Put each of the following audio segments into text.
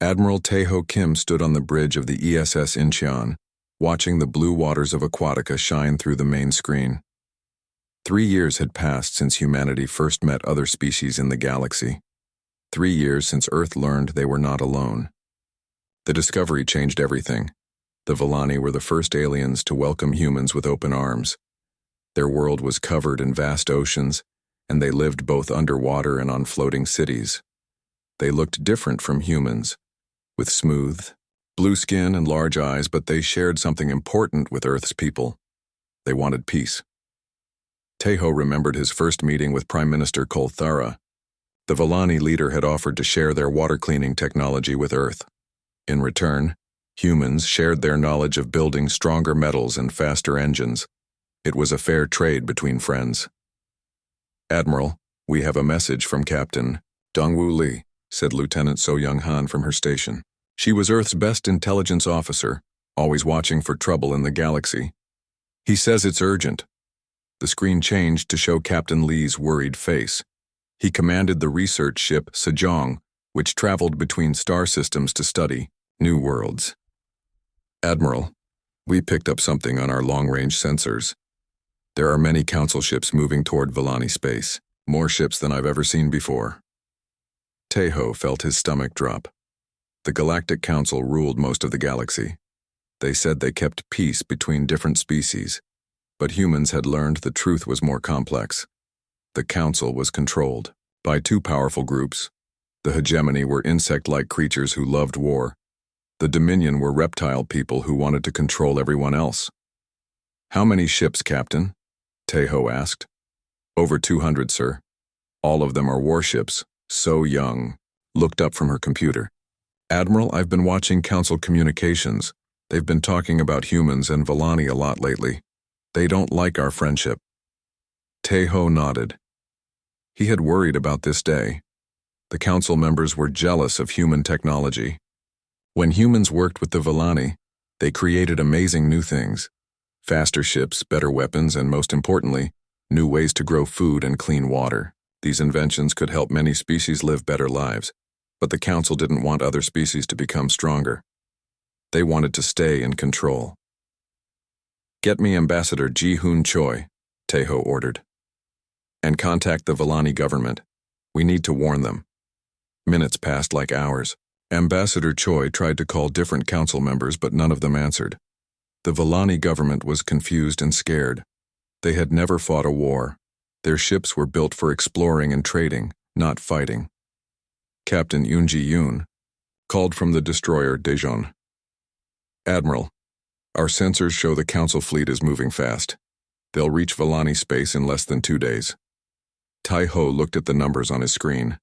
Admiral Taeho Kim stood on the bridge of the ESS Incheon, watching the blue waters of Aquatica shine through the main screen. 3 years had passed since humanity first met other species in the galaxy. 3 years since Earth learned they were not alone. The discovery changed everything. The Villani were the first aliens to welcome humans with open arms. Their world was covered in vast oceans, and they lived both underwater and on floating cities. They looked different from humans, with smooth, blue skin and large eyes, but they shared something important with Earth's people. They wanted peace. Taeho remembered his first meeting with Prime Minister Kolthara. The Villani leader had offered to share their water cleaning technology with Earth. In return, humans shared their knowledge of building stronger metals and faster engines. It was a fair trade between friends. "Admiral, we have a message from Captain Dongwoo Lee," said Lieutenant So Young-han from her station. She was Earth's best intelligence officer, always watching for trouble in the galaxy. "He says it's urgent." The screen changed to show Captain Lee's worried face. He commanded the research ship Sejong, which traveled between star systems to study new worlds. "Admiral, we picked up something on our long-range sensors. There are many council ships moving toward Villani space, more ships than I've ever seen before." Taeho felt his stomach drop. The Galactic Council ruled most of the galaxy. They said they kept peace between different species, but humans had learned the truth was more complex. The Council was controlled by two powerful groups. The Hegemony were insect-like creatures who loved war. The Dominion were reptile people who wanted to control everyone else. "How many ships, Captain?" Taeho asked. "Over 200, sir. All of them are warships." So Young looked up from her computer. "Admiral, I've been watching Council communications. They've been talking about humans and Villani a lot lately. They don't like our friendship." Taeho nodded. He had worried about this day. The Council members were jealous of human technology. When humans worked with the Villani, they created amazing new things. Faster ships, better weapons, and most importantly, new ways to grow food and clean water. These inventions could help many species live better lives, but the Council didn't want other species to become stronger. They wanted to stay in control. "Get me Ambassador Ji-hoon Choi," Taeho ordered. "And contact the Villani government. We need to warn them." Minutes passed like hours. Ambassador Choi tried to call different council members, but none of them answered. The Villani government was confused and scared. They had never fought a war. Their ships were built for exploring and trading, not fighting. Captain Yoon Ji-yoon called from the destroyer Daejeon. "Admiral, our sensors show the Council fleet is moving fast. They'll reach Villani space in less than 2 days." Taeho looked at the numbers on his screen.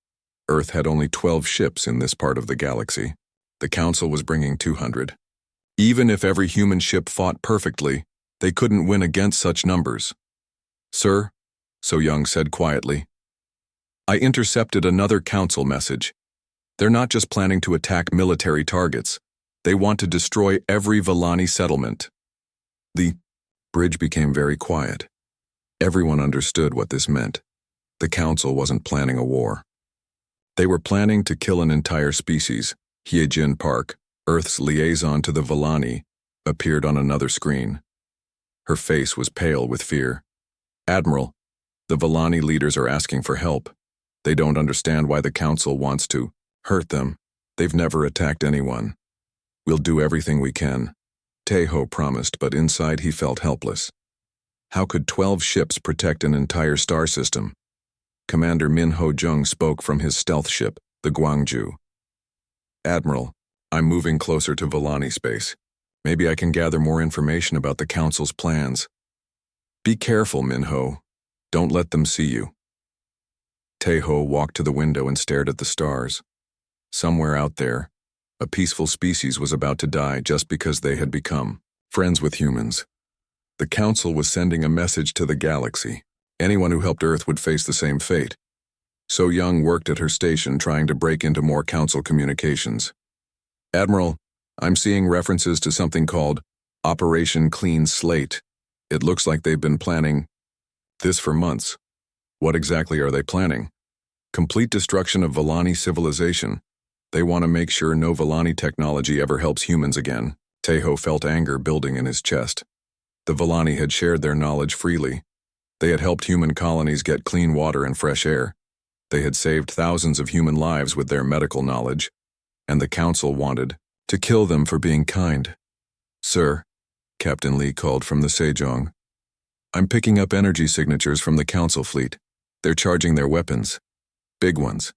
Earth had only 12 ships in this part of the galaxy. The Council was bringing 200. Even if every human ship fought perfectly, they couldn't win against such numbers. "Sir," So Young said quietly, "I intercepted another Council message. They're not just planning to attack military targets. They want to destroy every Villani settlement." The bridge became very quiet. Everyone understood what this meant. The Council wasn't planning a war. They were planning to kill an entire species. Hyejin Park, Earth's liaison to the Villani, appeared on another screen. Her face was pale with fear. "Admiral, the Villani leaders are asking for help. They don't understand why the Council wants to hurt them. They've never attacked anyone. We'll do everything we can," Taeho promised, but inside he felt helpless. How could 12 ships protect an entire star system? Commander Min Ho-jung spoke from his stealth ship, the Gwangju. "Admiral, I'm moving closer to Villani space. Maybe I can gather more information about the Council's plans." "Be careful, Min Ho. Don't let them see you." Taeho walked to the window and stared at the stars. Somewhere out there, a peaceful species was about to die just because they had become friends with humans. The Council was sending a message to the galaxy. Anyone who helped Earth would face the same fate. So Young worked at her station trying to break into more Council communications. "Admiral, I'm seeing references to something called Operation Clean Slate. It looks like they've been planning this for months. What exactly are they planning?" "Complete destruction of Villani civilization. They want to make sure no Villani technology ever helps humans again. Tejo felt anger building in his chest. The Villani had shared their knowledge freely. They had helped human colonies get clean water and fresh air. They had saved thousands of human lives with their medical knowledge, and the council wanted to kill them for being kind. "Sir," Captain Lee called from the Sejong, "I'm picking up energy signatures from the council fleet. They're charging their weapons. Big ones."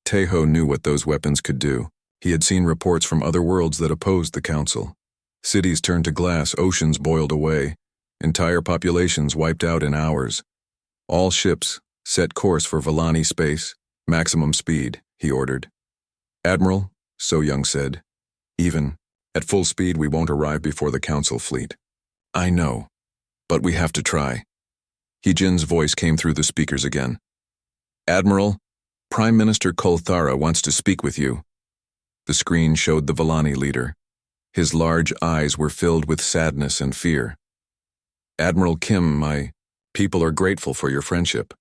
Tejo knew what those weapons could do. He had seen reports from other worlds that opposed the council. Cities turned to glass, oceans boiled away, entire populations wiped out in hours. "All ships, set course for Villani space, maximum speed," he ordered. "Admiral," So Young said, "even at full speed we won't arrive before the council fleet." "I know, but we have to try." Heejin's voice came through the speakers again. "Admiral, Prime Minister Kolthara wants to speak with you." The screen showed the Villani leader. His large eyes were filled with sadness and fear. "Admiral Kim, my people are grateful for your friendship.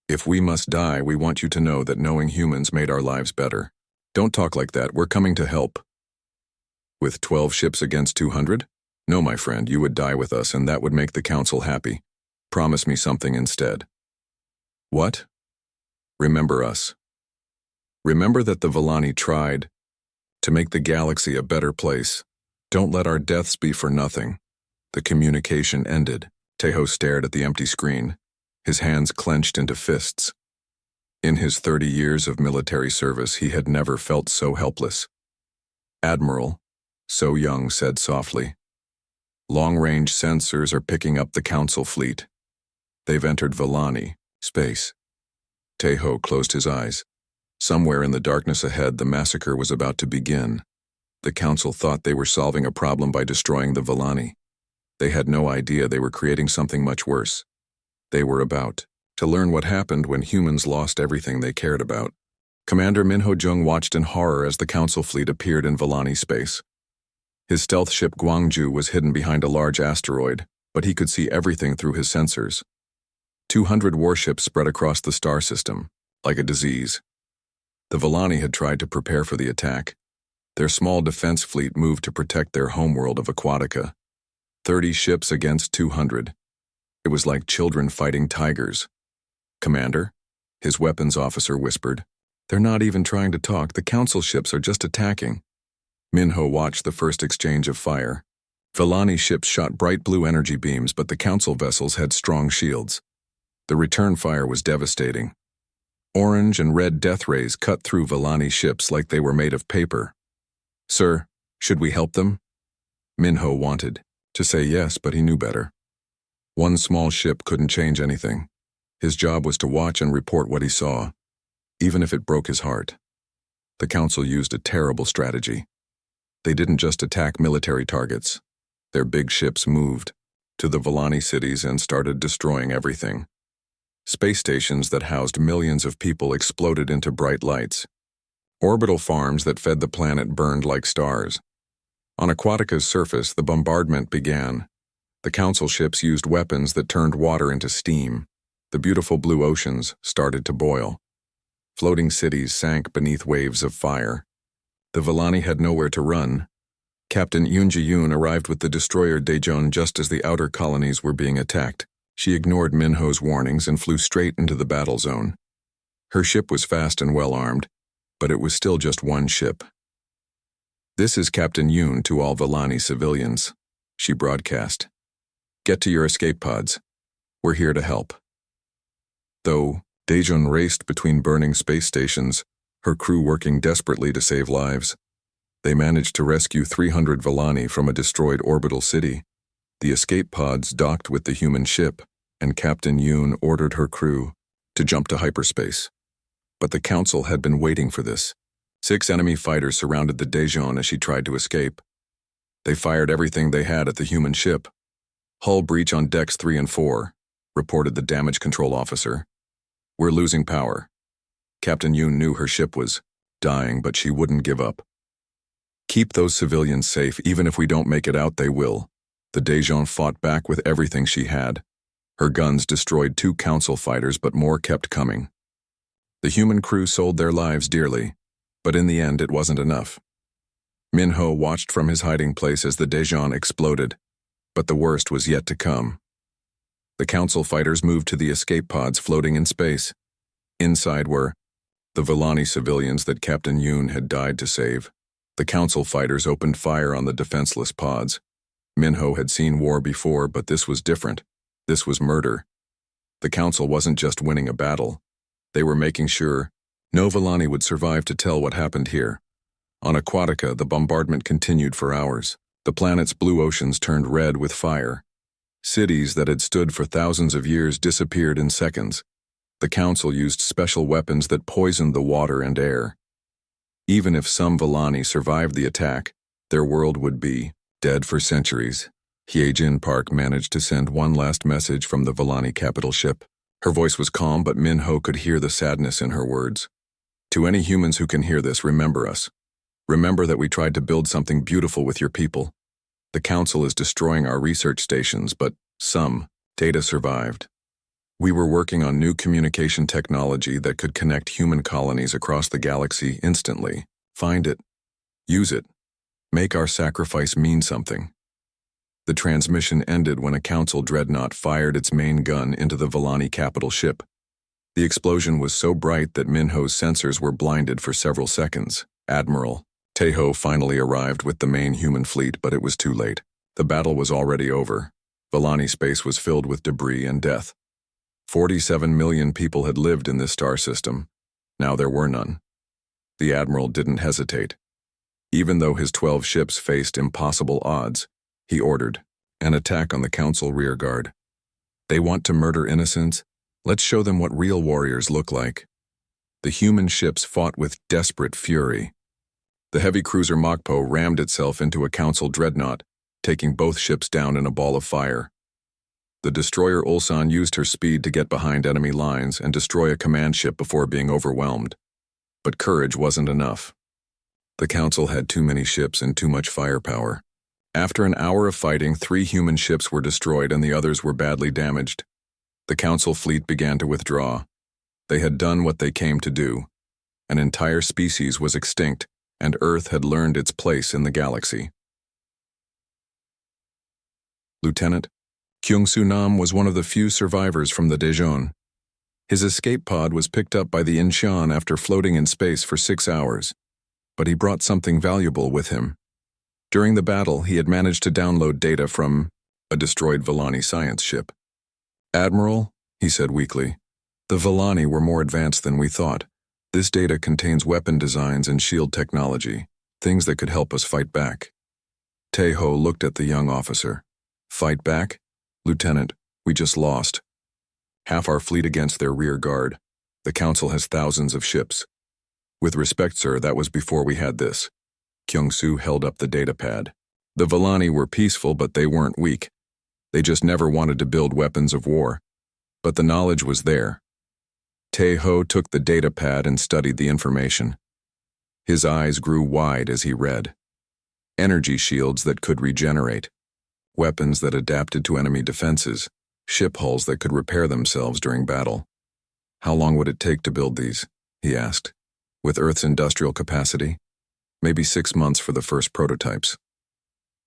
If we must die, we want you to know that knowing humans made our lives better. Don't talk like that, we're coming to help." "With 12 ships against 200? No, my friend, you would die with us and that would make the council happy. Promise me something instead." "What?" "Remember us. Remember that the Villani tried to make the galaxy a better place. Don't let our deaths be for nothing." The communication ended. Tejo stared at the empty screen, his hands clenched into fists. In his 30 years of military service, he had never felt so helpless. "Admiral," So Young said softly, "long-range sensors are picking up the council fleet. They've entered Villani space." Tejo closed his eyes. Somewhere in the darkness ahead, the massacre was about to begin. The council thought they were solving a problem by destroying the Villani. They had no idea they were creating something much worse. They were about to learn what happened when humans lost everything they cared about. Commander Min Ho-jung watched in horror as the council fleet appeared in Villani space. His stealth ship Gwangju was hidden behind a large asteroid, but he could see everything through his sensors. 200 warships spread across the star system, like a disease. The Villani had tried to prepare for the attack. Their small defense fleet moved to protect their homeworld of Aquatica. 30 ships against 200. It was like children fighting tigers. "Commander," his weapons officer whispered, "they're not even trying to talk, the council ships are just attacking." Minho watched the first exchange of fire. Villani ships shot bright blue energy beams, but the council vessels had strong shields. The return fire was devastating. Orange and red death rays cut through Villani ships like they were made of paper. "Sir, should we help them?" Minho wanted to say yes, but he knew better. One small ship couldn't change anything. His job was to watch and report what he saw, even if it broke his heart. The council used a terrible strategy. They didn't just attack military targets. Their big ships moved to the Villani cities and started destroying everything. Space stations that housed millions of people exploded into bright lights. Orbital farms that fed the planet burned like stars. On Aquatica's surface, the bombardment began. The council ships used weapons that turned water into steam. The beautiful blue oceans started to boil. Floating cities sank beneath waves of fire. The Villani had nowhere to run. Captain Yoon Ji-yoon arrived with the destroyer Daejeon just as the outer colonies were being attacked. She ignored Minho's warnings and flew straight into the battle zone. Her ship was fast and well armed, but it was still just one ship. "This is Captain Yoon to all Villani civilians," she broadcast. "Get to your escape pods. We're here to help." Though Daejeon raced between burning space stations, her crew working desperately to save lives, they managed to rescue 300 Villani from a destroyed orbital city. The escape pods docked with the human ship, and Captain Yoon ordered her crew to jump to hyperspace. But the council had been waiting for this. 6 enemy fighters surrounded the Daejeon as she tried to escape. They fired everything they had at the human ship. "Hull breach on decks 3 and 4, reported the damage control officer. "We're losing power." Captain Yoon knew her ship was dying, but she wouldn't give up. "Keep those civilians safe, even if we don't make it out, they will." The Daejeon fought back with everything she had. Her guns destroyed 2 council fighters, but more kept coming. The human crew sold their lives dearly, But in the end, it wasn't enough. Minho watched from his hiding place as the Daejeon exploded, but the worst was yet to come. The Council fighters moved to the escape pods floating in space. Inside were the Villani civilians that Captain Yoon had died to save. The Council fighters opened fire on the defenseless pods. Minho had seen war before, but this was different. This was murder. The Council wasn't just winning a battle. They were making sure no Villani would survive to tell what happened here. On Aquatica, the bombardment continued for hours. The planet's blue oceans turned red with fire. Cities that had stood for thousands of years disappeared in seconds. The Council used special weapons that poisoned the water and air. Even if some Villani survived the attack, their world would be dead for centuries. Hyejin Park managed to send one last message from the Villani capital ship. Her voice was calm, but Minho could hear the sadness in her words. To any humans who can hear this, remember us. Remember that we tried to build something beautiful with your people. The Council is destroying our research stations, but some data survived. We were working on new communication technology that could connect human colonies across the galaxy instantly. Find it. Use it. Make our sacrifice mean something. The transmission ended when a Council dreadnought fired its main gun into the Villani capital ship. The explosion was so bright that Minho's sensors were blinded for several seconds. Admiral Taeho finally arrived with the main human fleet, but it was too late. The battle was already over. Villani space was filled with debris and death. 47 million people had lived in this star system. Now there were none. The Admiral didn't hesitate. Even though his 12 ships faced impossible odds, he ordered an attack on the Council rearguard. They want to murder innocents? Let's show them what real warriors look like. The human ships fought with desperate fury. The heavy cruiser Mokpo rammed itself into a Council dreadnought, taking both ships down in a ball of fire. The destroyer Ulsan used her speed to get behind enemy lines and destroy a command ship before being overwhelmed. But courage wasn't enough. The Council had too many ships and too much firepower. After an hour of fighting, 3 human ships were destroyed and the others were badly damaged. The Council fleet began to withdraw. They had done what they came to do. An entire species was extinct, and Earth had learned its place in the galaxy. Lieutenant Kyung-Soo Nam was one of the few survivors from the Daejeon. His escape pod was picked up by the Incheon after floating in space for 6 hours, but he brought something valuable with him. During the battle, he had managed to download data from a destroyed Villani science ship. "Admiral," he said weakly, "the Villani were more advanced than we thought. This data contains weapon designs and shield technology, things that could help us fight back." Taeho looked at the young officer. "Fight back? Lieutenant, we just lost. Half our fleet against their rear guard. The Council has thousands of ships. With respect, sir, that was before we had this." Kyung-Soo held up the data pad. "The Villani were peaceful, but they weren't weak. They just never wanted to build weapons of war. But the knowledge was there." Taeho took the data pad and studied the information. His eyes grew wide as he read. Energy shields that could regenerate. Weapons that adapted to enemy defenses. Ship hulls that could repair themselves during battle. "How long would it take to build these?" he asked. "With Earth's industrial capacity? Maybe 6 months for the first prototypes."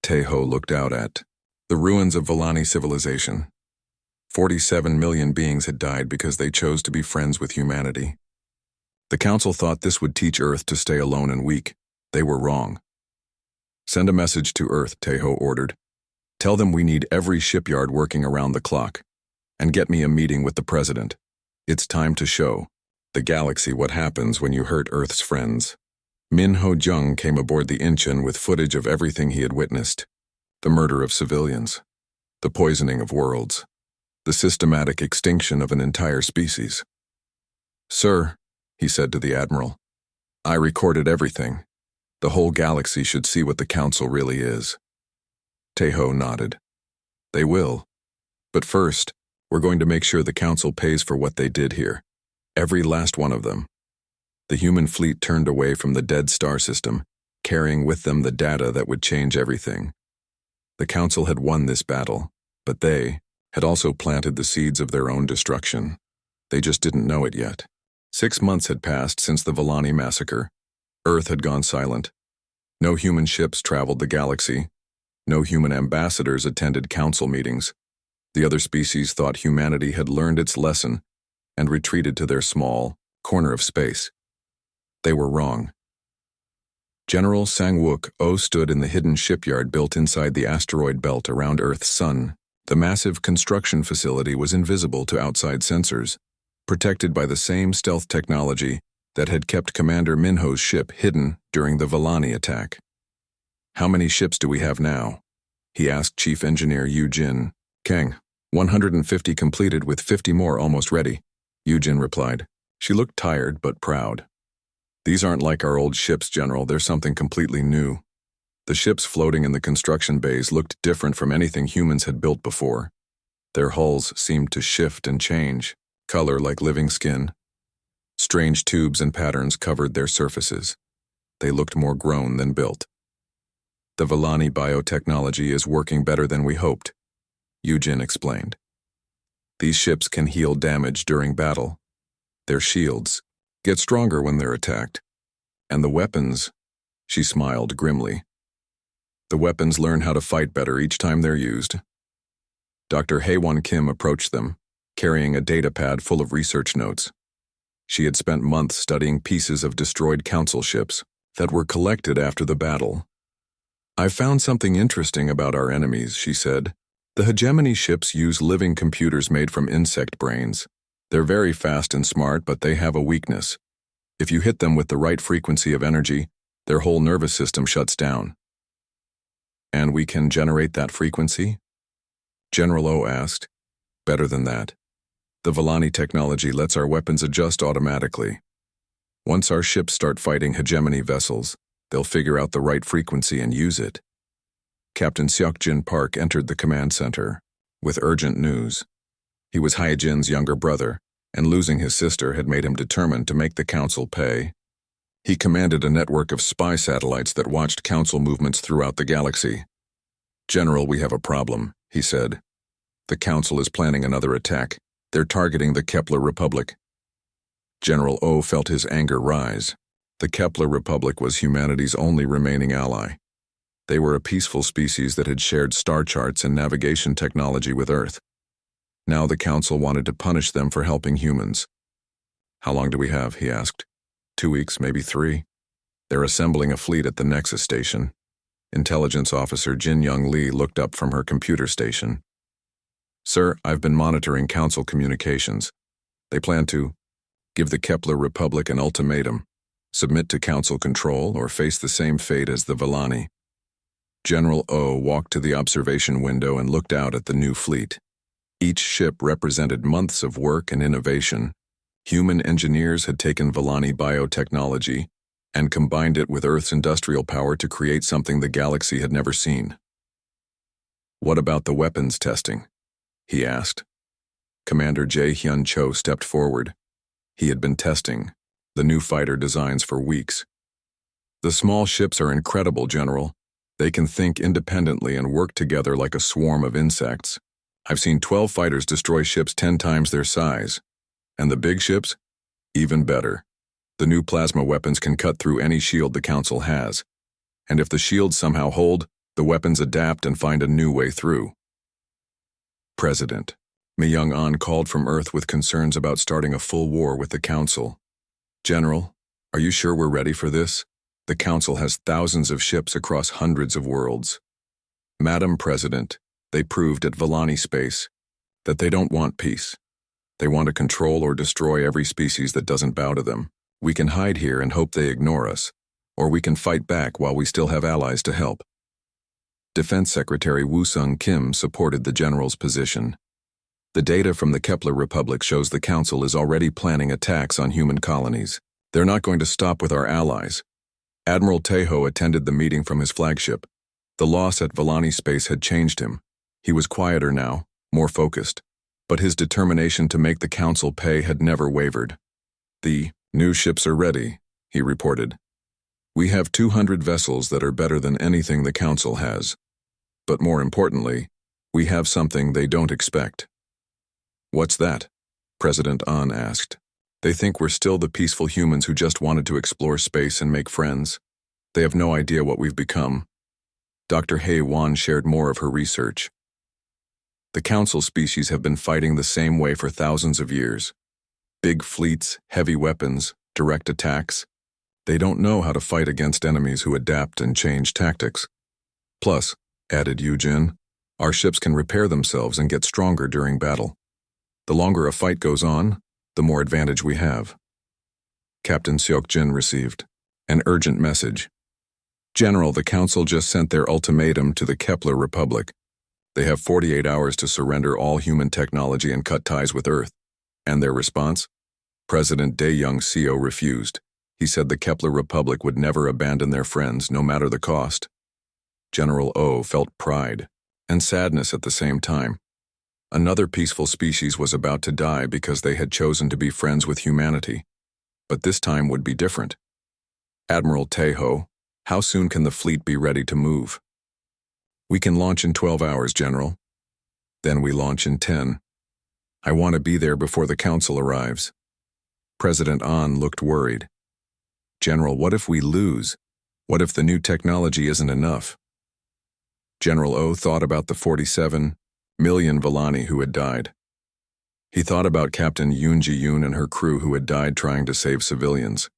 Taeho looked out at the ruins of Villani civilization. 47 million beings had died because they chose to be friends with humanity. The Council thought this would teach Earth to stay alone and weak. They were wrong. "Send a message to Earth," Taeho ordered. "Tell them we need every shipyard working around the clock. And get me a meeting with the President. It's time to show the galaxy what happens when you hurt Earth's friends." Min Ho-jung came aboard the Incheon with footage of everything he had witnessed. The murder of civilians. The poisoning of worlds. The systematic extinction of an entire species. "Sir," he said to the Admiral, "I recorded everything. The whole galaxy should see what the Council really is." Taeho nodded. "They will. But first, we're going to make sure the Council pays for what they did here. Every last one of them." The human fleet turned away from the dead star system, carrying with them the data that would change everything. The Council had won this battle, but they had also planted the seeds of their own destruction. They just didn't know it yet. 6 months had passed since the Villani massacre. Earth had gone silent. No human ships traveled the galaxy. No human ambassadors attended council meetings. The other species thought humanity had learned its lesson and retreated to their small corner of space. They were wrong. General Sang-wook Oh stood in the hidden shipyard built inside the asteroid belt around Earth's sun. The massive construction facility was invisible to outside sensors, protected by the same stealth technology that had kept Commander Minho's ship hidden during the Vellani attack. "How many ships do we have now?" he asked Chief Engineer Yu-jin. "Kang, 150 completed with 50 more almost ready," Yu-jin replied. She looked tired but proud. "These aren't like our old ships, General. They're something completely new." The ships floating in the construction bays looked different from anything humans had built before. Their hulls seemed to shift and change, color like living skin. Strange tubes and patterns covered their surfaces. They looked more grown than built. "The Vellani biotechnology is working better than we hoped," Yu-jin explained. "These ships can heal damage during battle. Their shields get stronger when they're attacked. And the weapons," she smiled grimly. "The weapons learn how to fight better each time they're used." Dr. Haewon Kim approached them, carrying a data pad full of research notes. She had spent months studying pieces of destroyed council ships that were collected after the battle. "I've found something interesting about our enemies," she said. "The hegemony ships use living computers made from insect brains. They're very fast and smart, but they have a weakness. If you hit them with the right frequency of energy, their whole nervous system shuts down." "And we can generate that frequency?" General O asked. "Better than that. The Vellani technology lets our weapons adjust automatically. Once our ships start fighting hegemony vessels, they'll figure out the right frequency and use it." Captain Seokjin Park entered the command center with urgent news. He was Hyejin's younger brother, and losing his sister had made him determined to make the council pay. He commanded a network of spy satellites that watched council movements throughout the galaxy. "General, we have a problem," he said. "The council is planning another attack. They're targeting the Kepler Republic." General O felt his anger rise. The Kepler Republic was humanity's only remaining ally. They were a peaceful species that had shared star charts and navigation technology with Earth. Now the council wanted to punish them for helping humans. "How long do we have?" he asked. 2 weeks, maybe 3. "They're assembling a fleet at the Nexus station." Intelligence Officer Jin Young Lee looked up from her computer station. "Sir, I've been monitoring council communications. They plan to give the Kepler Republic an ultimatum: submit to council control or face the same fate as the Vellani." General O walked to the observation window and looked out at the new fleet. Each ship represented months of work and innovation. Human engineers had taken Vellani biotechnology and combined it with Earth's industrial power to create something the galaxy had never seen. "What about the weapons testing?" he asked. Commander Jae-hyun Cho stepped forward. He had been testing the new fighter designs for weeks. "The small ships are incredible, General. They can think independently and work together like a swarm of insects. I've seen 12 fighters destroy ships 10 times their size. And the big ships? Even better. The new plasma weapons can cut through any shield the Council has. And if the shields somehow hold, the weapons adapt and find a new way through." President Mi Young-an called from Earth with concerns about starting a full war with the Council. "General, are you sure we're ready for this? The Council has thousands of ships across hundreds of worlds." "Madam President, they proved at Vellani space that they don't want peace. They want to control or destroy every species that doesn't bow to them. We can hide here and hope they ignore us, or we can fight back while we still have allies to help." Defense Secretary Woo Sung Kim supported the general's position. "The data from the Kepler Republic shows the Council is already planning attacks on human colonies. They're not going to stop with our allies." Admiral Taeho attended the meeting from his flagship. The loss at Vellani space had changed him. He was quieter now, more focused. But his determination to make the Council pay had never wavered. "The new ships are ready," he reported. "We have 200 vessels that are better than anything the Council has. But more importantly, we have something they don't expect." "What's that?" President An asked. They think we're still the peaceful humans who just wanted to explore space and make friends. They have no idea what we've become. Dr. Hei Wan shared more of her research. The Council species have been fighting the same way for thousands of years. Big fleets, heavy weapons, direct attacks. They don't know how to fight against enemies who adapt and change tactics. Plus, added Yujin, our ships can repair themselves and get stronger during battle. The longer a fight goes on, the more advantage we have. Captain Seokjin received an urgent message. General, the Council just sent their ultimatum to the Kepler Republic. They have 48 hours to surrender all human technology and cut ties with Earth. And their response? President Dae-Young Seo refused. He said the Kepler Republic would never abandon their friends, no matter the cost. General O felt pride and sadness at the same time. Another peaceful species was about to die because they had chosen to be friends with humanity. But this time would be different. Admiral Taeho, how soon can the fleet be ready to move? We can launch in 12 hours, General. Then we launch in 10. I want to be there before the Council arrives. President An looked worried. General, what if we lose? What if the new technology isn't enough? General O thought about the 47 million Villani who had died. He thought about Captain Yoon Ji-yoon and her crew who had died trying to save civilians.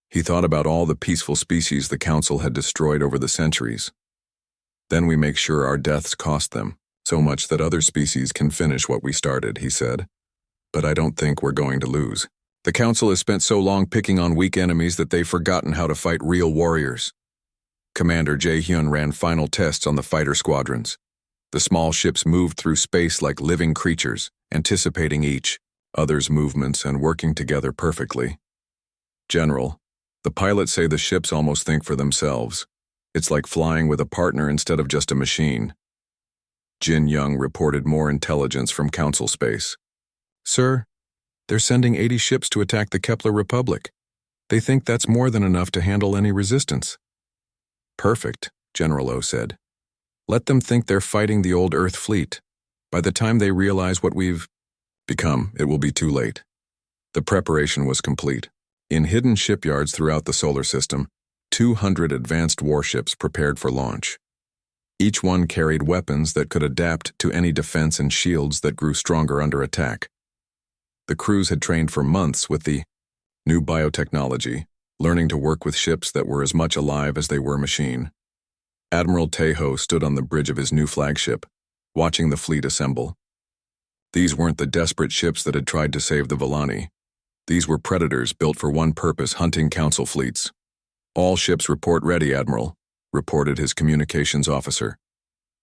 He thought about all the peaceful species the Council had destroyed over the centuries. Then we make sure our deaths cost them so much that other species can finish what we started, he said. But I don't think we're going to lose. The Council has spent so long picking on weak enemies that they've forgotten how to fight real warriors. Commander Jae-hyun ran final tests on the fighter squadrons. The small ships moved through space like living creatures, anticipating each other's movements and working together perfectly. General, the pilots say the ships almost think for themselves. It's like flying with a partner instead of just a machine. Jin Young reported more intelligence from Council space. Sir, they're sending 80 ships to attack the Kepler Republic. They think that's more than enough to handle any resistance. Perfect, General O said. Let them think they're fighting the old Earth fleet. By the time they realize what we've become, it will be too late. The preparation was complete. In hidden shipyards throughout the solar system, 200 advanced warships prepared for launch. Each one carried weapons that could adapt to any defense and shields that grew stronger under attack. The crews had trained for months with the new biotechnology, learning to work with ships that were as much alive as they were machine. Admiral Taeho stood on the bridge of his new flagship, watching the fleet assemble. These weren't the desperate ships that had tried to save the Villani. These were predators built for one purpose, hunting Council fleets. All ships report ready, Admiral, reported his communications officer.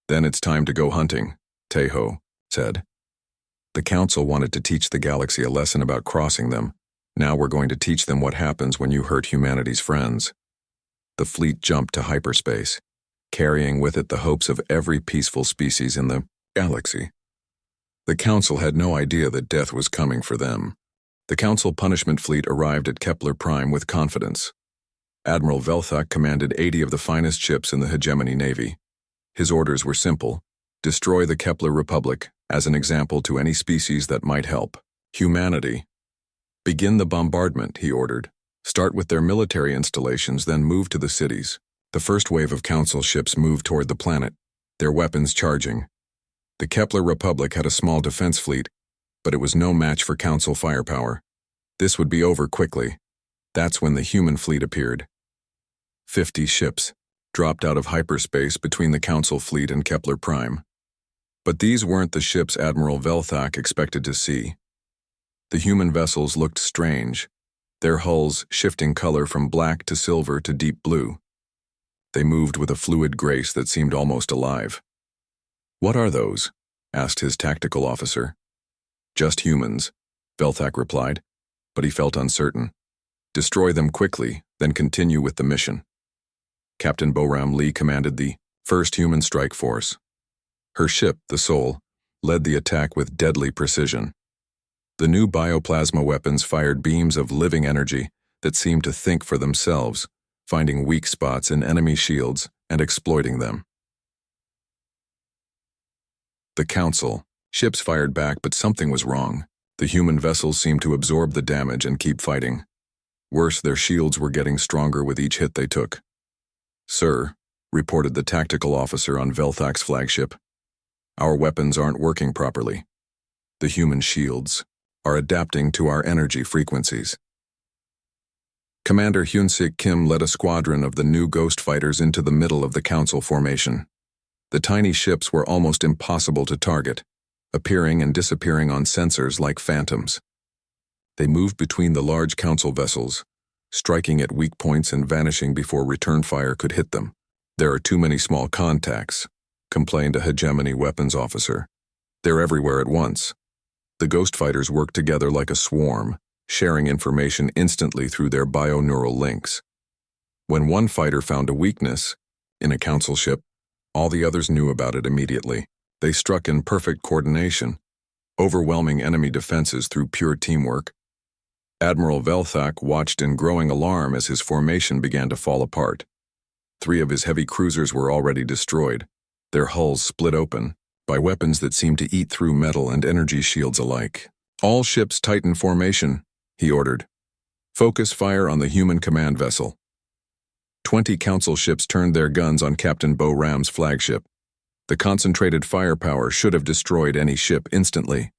Then it's time to go hunting, Taeho said. The Council wanted to teach the galaxy a lesson about crossing them. Now we're going to teach them what happens when you hurt humanity's friends. The fleet jumped to hyperspace, carrying with it the hopes of every peaceful species in the galaxy. The Council had no idea that death was coming for them. The Council punishment fleet arrived at Kepler Prime with confidence. Admiral Velthak commanded 80 of the finest ships in the hegemony navy. His orders were simple: destroy the Kepler Republic as an example to any species that might help humanity. Begin the bombardment, he ordered. Start with their military installations, then move to the cities. The first wave of Council ships moved toward the planet, their weapons charging. The Kepler Republic had a small defense fleet, but it was no match for Council firepower. This would be over quickly. That's when the human fleet appeared. 50 ships dropped out of hyperspace between the Council fleet and Kepler Prime. But these weren't the ships Admiral Velthak expected to see. The human vessels looked strange, their hulls shifting color from black to silver to deep blue. They moved with a fluid grace that seemed almost alive. What are those? Asked his tactical officer. Just humans, Velthak replied, but he felt uncertain. Destroy them quickly, then continue with the mission. Captain Boram Lee commanded the 1st Human Strike Force. Her ship, the Soul, led the attack with deadly precision. The new bioplasma weapons fired beams of living energy that seemed to think for themselves, finding weak spots in enemy shields and exploiting them. The Council. Ships fired back, but something was wrong. The human vessels seemed to absorb the damage and keep fighting. Worse, their shields were getting stronger with each hit they took. "Sir," reported the tactical officer on Velthak's flagship, "our weapons aren't working properly. The human shields are adapting to our energy frequencies." Commander Hyun-sik Kim led a squadron of the new ghost fighters into the middle of the council formation. The tiny ships were almost impossible to target, appearing and disappearing on sensors like phantoms. They moved between the large council vessels, striking at weak points and vanishing before return fire could hit them. "There are too many small contacts," complained a hegemony weapons officer. "They're everywhere at once." The ghost fighters worked together like a swarm, sharing information instantly through their bioneural links. When one fighter found a weakness in a council ship, all the others knew about it immediately. They struck in perfect coordination, overwhelming enemy defenses through pure teamwork. Admiral Velthak watched in growing alarm as his formation began to fall apart. 3 of his heavy cruisers were already destroyed, their hulls split open by weapons that seemed to eat through metal and energy shields alike. "All ships tighten formation," he ordered. "Focus fire on the human command vessel." 20 council ships turned their guns on Captain Bo Ram's flagship. The concentrated firepower should have destroyed any ship instantly.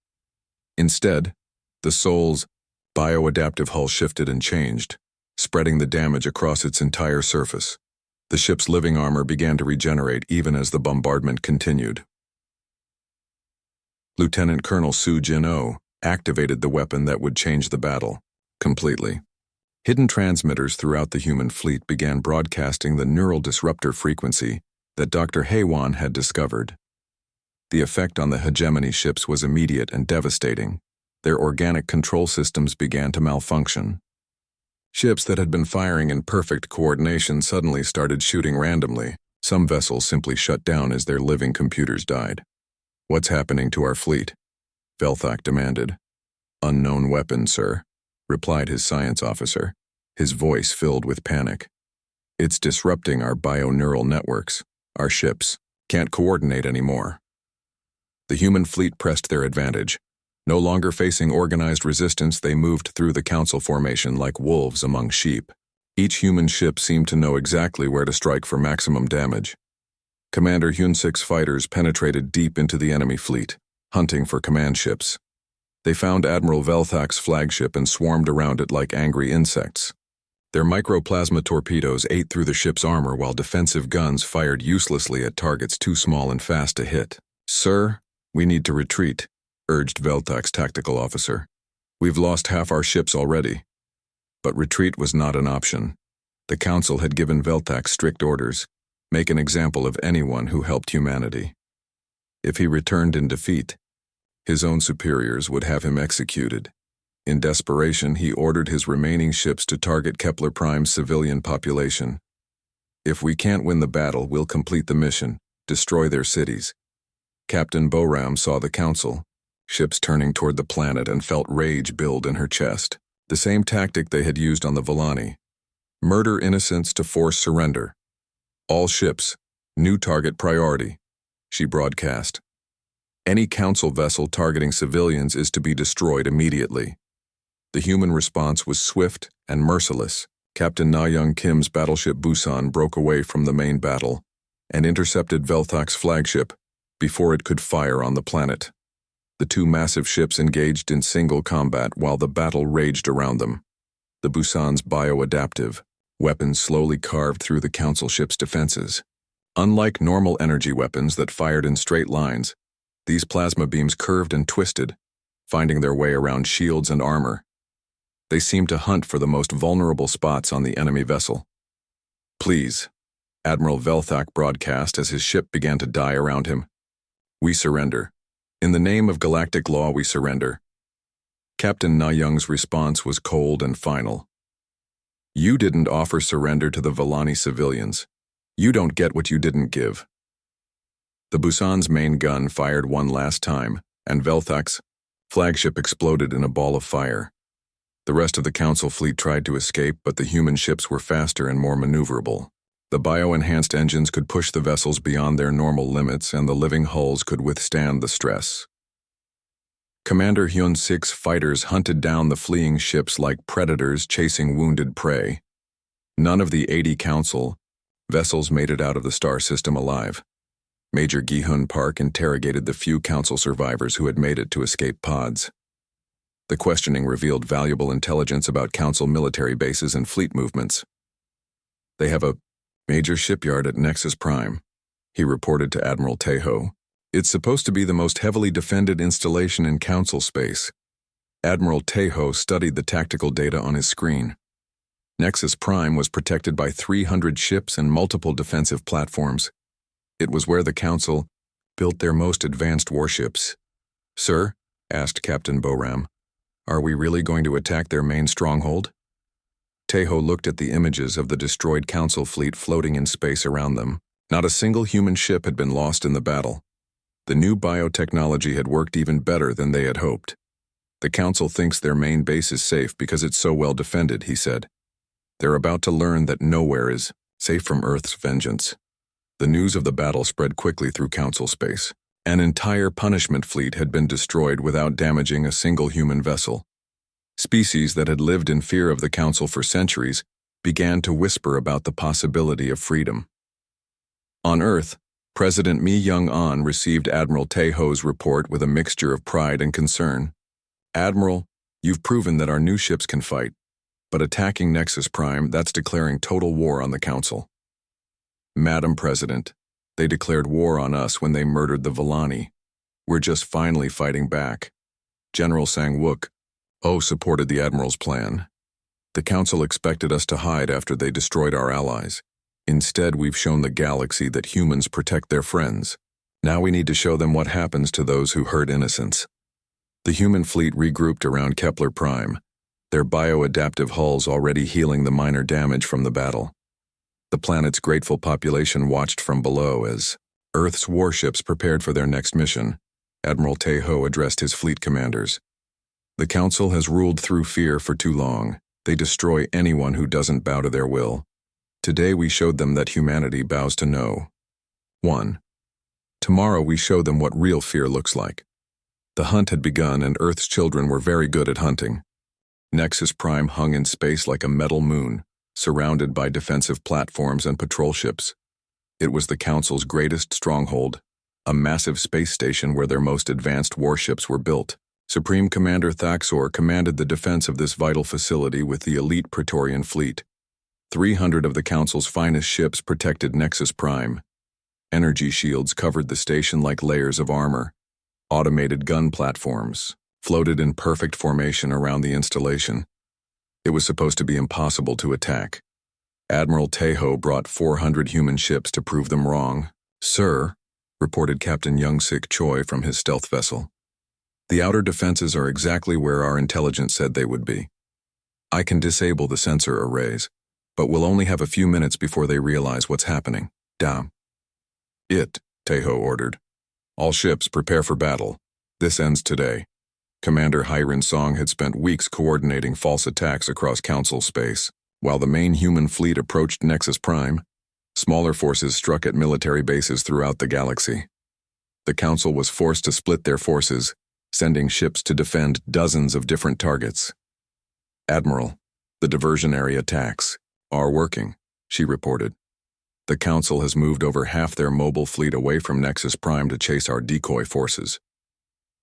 Instead, the Soul's bioadaptive hull shifted and changed, spreading the damage across its entire surface. The ship's living armor began to regenerate even as the bombardment continued. Lieutenant Colonel Su Jin-oh activated the weapon that would change the battle completely. Hidden transmitters throughout the human fleet began broadcasting the neural disruptor frequency that Dr. Haewon had discovered. The effect on the hegemony ships was immediate and devastating. Their organic control systems began to malfunction. Ships that had been firing in perfect coordination suddenly started shooting randomly. Some vessels simply shut down as their living computers died. "What's happening to our fleet?" Velthak demanded. "Unknown weapon, sir," replied his science officer, his voice filled with panic. "It's disrupting our bioneural networks. Our ships can't coordinate anymore." The human fleet pressed their advantage. No longer facing organized resistance, they moved through the council formation like wolves among sheep. Each human ship seemed to know exactly where to strike for maximum damage. Commander Hyun-sik's fighters penetrated deep into the enemy fleet, hunting for command ships. They found Admiral Velthak's flagship and swarmed around it like angry insects. Their microplasma torpedoes ate through the ship's armor while defensive guns fired uselessly at targets too small and fast to hit. "Sir, we need to retreat," urged Velthak's tactical officer. "We've lost half our ships already." But retreat was not an option. The Council had given Velthak strict orders: make an example of anyone who helped humanity. If he returned in defeat, his own superiors would have him executed. In desperation, he ordered his remaining ships to target Kepler Prime's civilian population. "If we can't win the battle, we'll complete the mission, destroy their cities." Captain Bo Ram saw the Council, ships turning toward the planet, and felt rage build in her chest. The same tactic they had used on the Volani. Murder innocents to force surrender. "All ships, new target priority," she broadcast. "Any Council vessel targeting civilians is to be destroyed immediately." The human response was swift and merciless. Captain Na Young Kim's battleship Busan broke away from the main battle and intercepted Velthak's flagship before it could fire on the planet. The 2 massive ships engaged in single combat while the battle raged around them. The Busan's bioadaptive weapons slowly carved through the Council ship's defenses. Unlike normal energy weapons that fired in straight lines, these plasma beams curved and twisted, finding their way around shields and armor. They seemed to hunt for the most vulnerable spots on the enemy vessel. "Please," Admiral Velthak broadcast as his ship began to die around him. "We surrender. In the name of galactic law, we surrender." Captain Na Young's response was cold and final. "You didn't offer surrender to the Volani civilians. You don't get what you didn't give." The Busan's main gun fired one last time, and Velthak's flagship exploded in a ball of fire. The rest of the Council fleet tried to escape, but the human ships were faster and more maneuverable. The bio-enhanced engines could push the vessels beyond their normal limits, and the living hulls could withstand the stress. Commander Hyun-sik's fighters hunted down the fleeing ships like predators chasing wounded prey. None of the 80 Council vessels made it out of the star system alive. Major Gi-hun Park interrogated the few Council survivors who had made it to escape pods. The questioning revealed valuable intelligence about Council military bases and fleet movements. "They have a major shipyard at Nexus Prime," he reported to Admiral Taeho. "It's supposed to be the most heavily defended installation in Council space." Admiral Taeho studied the tactical data on his screen. Nexus Prime was protected by 300 ships and multiple defensive platforms. It was where the Council built their most advanced warships. "Sir," asked Captain Boram, "are we really going to attack their main stronghold?" Taeho looked at the images of the destroyed Council fleet floating in space around them. Not a single human ship had been lost in the battle. The new biotechnology had worked even better than they had hoped. "The Council thinks their main base is safe because it's so well defended," he said. "They're about to learn that nowhere is safe from Earth's vengeance." The news of the battle spread quickly through Council space. An entire punishment fleet had been destroyed without damaging a single human vessel. Species that had lived in fear of the Council for centuries began to whisper about the possibility of freedom. On Earth, President Mi Young-an received Admiral Taeho's report with a mixture of pride and concern. "Admiral, you've proven that our new ships can fight, but attacking Nexus Prime, that's declaring total war on the Council." "Madam President, they declared war on us when they murdered the Villani. We're just finally fighting back." General Sang-wook supported the Admiral's plan. "The Council expected us to hide after they destroyed our allies. Instead, we've shown the galaxy that humans protect their friends. Now we need to show them what happens to those who hurt innocents." The human fleet regrouped around Kepler Prime, their bioadaptive hulls already healing the minor damage from the battle. The planet's grateful population watched from below as Earth's warships prepared for their next mission. Admiral Taeho addressed his fleet commanders. "The Council has ruled through fear for too long. They destroy anyone who doesn't bow to their will. Today we showed them that humanity bows to no one. Tomorrow we show them what real fear looks like." The hunt had begun and Earth's children were very good at hunting. Nexus Prime hung in space like a metal moon, surrounded by defensive platforms and patrol ships. It was the Council's greatest stronghold, a massive space station where their most advanced warships were built. Supreme Commander Thaxor commanded the defense of this vital facility with the elite Praetorian fleet. 300 of the Council's finest ships protected Nexus Prime. Energy shields covered the station like layers of armor. Automated gun platforms floated in perfect formation around the installation. It was supposed to be impossible to attack. Admiral Taeho brought 400 human ships to prove them wrong. "Sir," reported Captain Young-sik Choi from his stealth vessel, "the outer defenses are exactly where our intelligence said they would be. I can disable the sensor arrays, but we'll only have a few minutes before they realize what's happening." "Down." Taeho ordered. "All ships prepare for battle. This ends today." Commander Hyrin Song had spent weeks coordinating false attacks across Council space. While the main human fleet approached Nexus Prime, smaller forces struck at military bases throughout the galaxy. The Council was forced to split their forces, sending ships to defend dozens of different targets. "Admiral, the diversionary attacks are working," she reported. "The Council has moved over half their mobile fleet away from Nexus Prime to chase our decoy forces."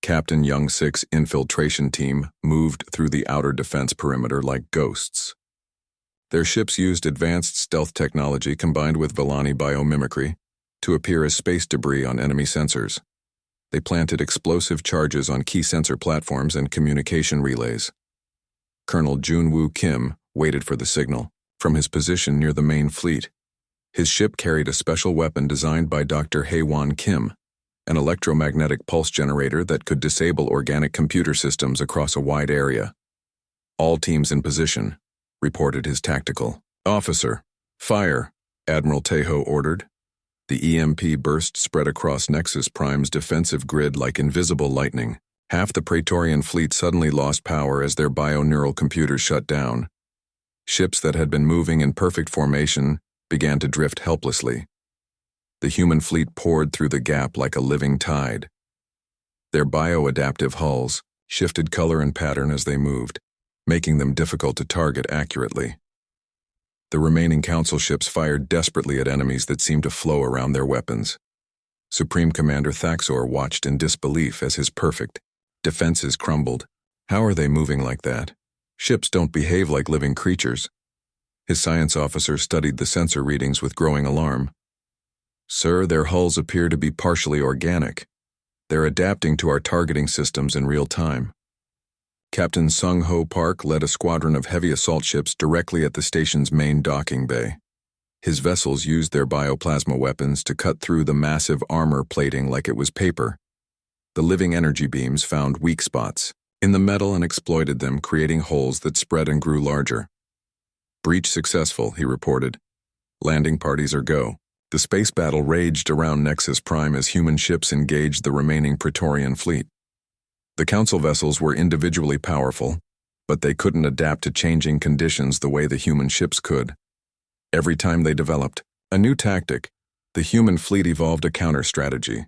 Captain Young-sik's infiltration team moved through the outer defense perimeter like ghosts. Their ships used advanced stealth technology combined with Villani biomimicry to appear as space debris on enemy sensors. They planted explosive charges on key sensor platforms and communication relays. Colonel Jun-woo Kim waited for the signal from his position near the main fleet. His ship carried a special weapon designed by Dr. Haewon Kim, an electromagnetic pulse generator that could disable organic computer systems across a wide area. "All teams in position," reported his tactical officer. "Fire," Admiral Taeho ordered. The EMP burst spread across Nexus Prime's defensive grid like invisible lightning. Half the Praetorian fleet suddenly lost power as their bioneural computers shut down. Ships that had been moving in perfect formation began to drift helplessly. The human fleet poured through the gap like a living tide. Their bioadaptive hulls, shifted color and pattern as they moved, making them difficult to target accurately. The remaining Council ships fired desperately at enemies that seemed to flow around their weapons. Supreme Commander Thaxor watched in disbelief as his perfect defenses crumbled. How are they moving like that? Ships don't behave like living creatures. His science officer studied the sensor readings with growing alarm. Sir, their hulls appear to be partially organic. They're adapting to our targeting systems in real time. Captain Sung Ho Park led a squadron of heavy assault ships directly at the station's main docking bay. His vessels used their bioplasma weapons to cut through the massive armor plating like it was paper. The living energy beams found weak spots in the metal and exploited them, creating holes that spread and grew larger. Breach successful, he reported. Landing parties are go. The space battle raged around Nexus Prime as human ships engaged the remaining Praetorian fleet. The Council vessels were individually powerful, but they couldn't adapt to changing conditions the way the human ships could. Every time they developed a new tactic, the human fleet evolved a counter-strategy.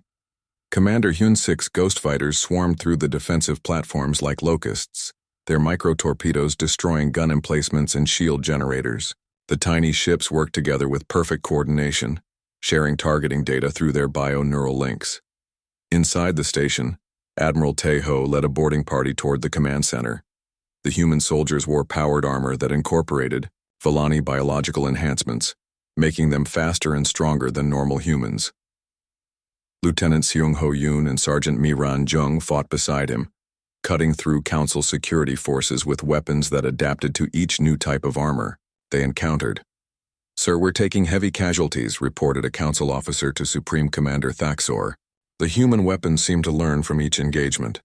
Commander Hyun-6 ghost fighters swarmed through the defensive platforms like locusts, their micro-torpedoes destroying gun emplacements and shield generators. The tiny ships worked together with perfect coordination, sharing targeting data through their bio-neural links. Inside the station, Admiral Tae-ho led a boarding party toward the command center. The human soldiers wore powered armor that incorporated Volani biological enhancements, making them faster and stronger than normal humans. Lieutenant Seung Ho Yoon and Sergeant Mi-ran Jung fought beside him, cutting through Council security forces with weapons that adapted to each new type of armor they encountered. Sir, we're taking heavy casualties, reported a Council officer to Supreme Commander Thaxor. The human weapons seem to learn from each engagement.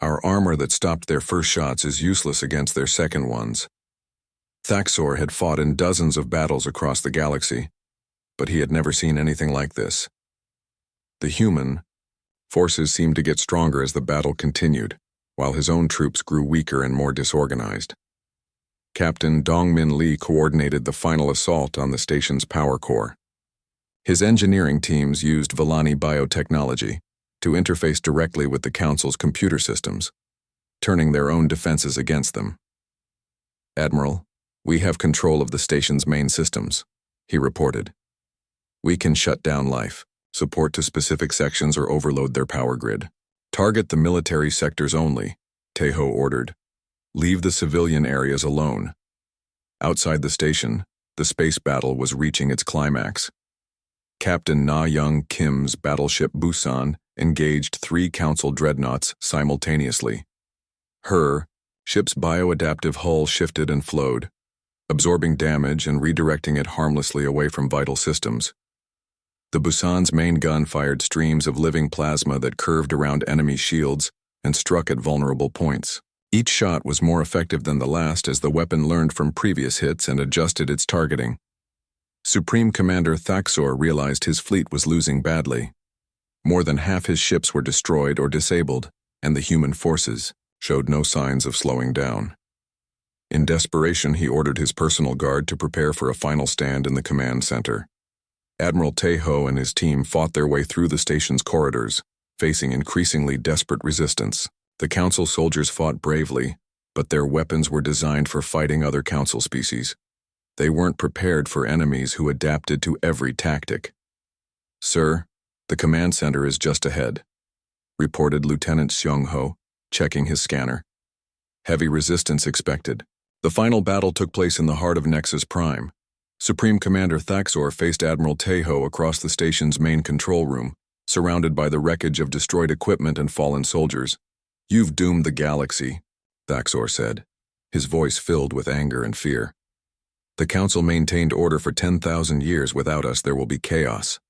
Our armor that stopped their first shots is useless against their second ones. Thaxor had fought in dozens of battles across the galaxy, but he had never seen anything like this. The human forces seemed to get stronger as the battle continued, while his own troops grew weaker and more disorganized. Captain Dongmin Lee coordinated the final assault on the station's power core. His engineering teams used Volani biotechnology to interface directly with the Council's computer systems, turning their own defenses against them. Admiral, we have control of the station's main systems, he reported. We can shut down life, support to specific sections, or overload their power grid. Target the military sectors only, Tae-ho ordered. Leave the civilian areas alone. Outside the station, the space battle was reaching its climax. Captain Na Young Kim's battleship Busan engaged 3 Council dreadnoughts simultaneously. Her ship's bioadaptive hull shifted and flowed, absorbing damage and redirecting it harmlessly away from vital systems. The Busan's main gun fired streams of living plasma that curved around enemy shields and struck at vulnerable points. Each shot was more effective than the last as the weapon learned from previous hits and adjusted its targeting. Supreme Commander Thaxor realized his fleet was losing badly. More than half his ships were destroyed or disabled, and the human forces showed no signs of slowing down. In desperation, he ordered his personal guard to prepare for a final stand in the command center. Admiral Tae-ho and his team fought their way through the station's corridors, facing increasingly desperate resistance. The Council soldiers fought bravely, but their weapons were designed for fighting other Council species. They weren't prepared for enemies who adapted to every tactic. Sir, the command center is just ahead, reported Lieutenant Seung Ho, checking his scanner. Heavy resistance expected. The final battle took place in the heart of Nexus Prime. Supreme Commander Thaxor faced Admiral Tae-ho across the station's main control room, surrounded by the wreckage of destroyed equipment and fallen soldiers. You've doomed the galaxy, Thaxor said, his voice filled with anger and fear. The Council maintained order for 10,000 years. Without us, there will be chaos.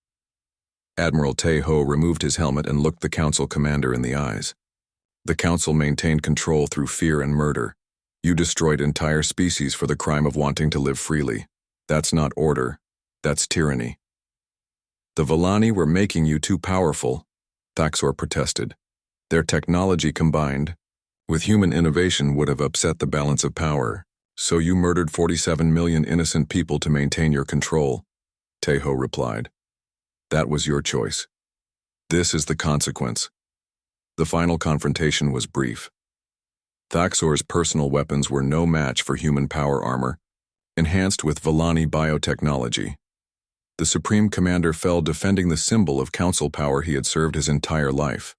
Admiral Tae-ho removed his helmet and looked the Council commander in the eyes. The Council maintained control through fear and murder. You destroyed entire species for the crime of wanting to live freely. That's not order. That's tyranny. The Volani were making you too powerful, Thaxor protested. Their technology combined with human innovation would have upset the balance of power. So you murdered 47 million innocent people to maintain your control, Tae-ho replied. That was your choice. This is the consequence. The final confrontation was brief. Thaxor's personal weapons were no match for human power armor, enhanced with Villani biotechnology. The Supreme Commander fell defending the symbol of council power he had served his entire life.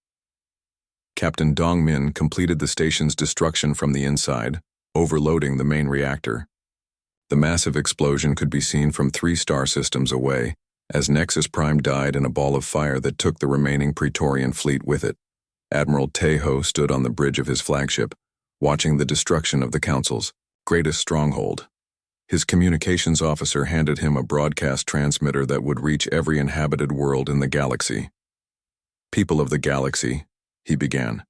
Captain Dong Min completed the station's destruction from the inside, overloading the main reactor. The massive explosion could be seen from 3 star systems away, as Nexus Prime died in a ball of fire that took the remaining Praetorian fleet with it. Admiral Taeho stood on the bridge of his flagship, watching the destruction of the Council's greatest stronghold. His communications officer handed him a broadcast transmitter that would reach every inhabited world in the galaxy. "People of the galaxy," he began.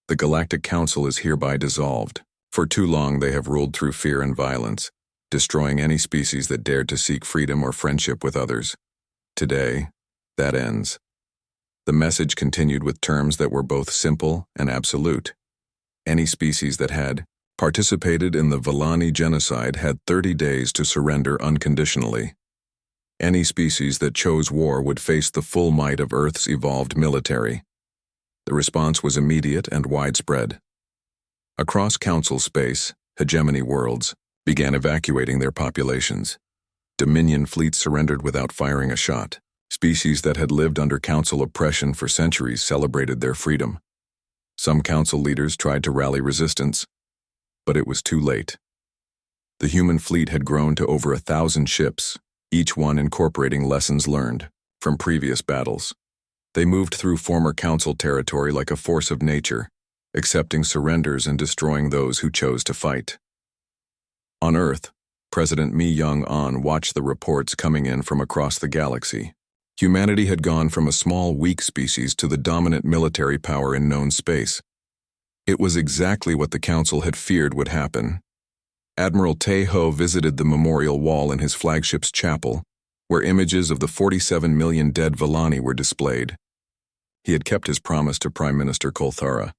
"The Galactic Council is hereby dissolved. For too long they have ruled through fear and violence, destroying any species that dared to seek freedom or friendship with others. Today, that ends." The message continued with terms that were both simple and absolute. Any species that had participated in the Villani genocide had 30 days to surrender unconditionally. Any species that chose war would face the full might of Earth's evolved military. The response was immediate and widespread. Across Council space, hegemony worlds began evacuating their populations. Dominion fleets surrendered without firing a shot. Species that had lived under Council oppression for centuries celebrated their freedom. Some Council leaders tried to rally resistance, but it was too late. The human fleet had grown to over 1,000 ships, each one incorporating lessons learned from previous battles. They moved through former Council territory like a force of nature, accepting surrenders and destroying those who chose to fight. On Earth, President Mi Young-an watched the reports coming in from across the galaxy. Humanity had gone from a small, weak species to the dominant military power in known space. It was exactly what the Council had feared would happen. Admiral Taeho visited the memorial wall in his flagship's chapel, where images of the 47 million dead Villani were displayed. He had kept his promise to Prime Minister Kolthara.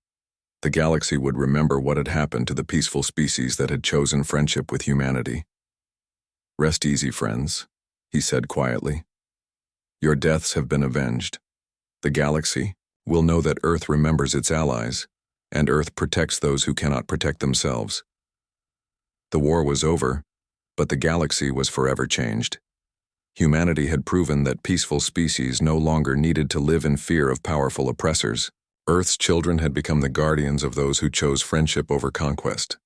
The galaxy would remember what had happened to the peaceful species that had chosen friendship with humanity. "Rest easy, friends," he said quietly. "Your deaths have been avenged. The galaxy will know that Earth remembers its allies, and Earth protects those who cannot protect themselves." The war was over, but the galaxy was forever changed. Humanity had proven that peaceful species no longer needed to live in fear of powerful oppressors. Earth's children had become the guardians of those who chose friendship over conquest.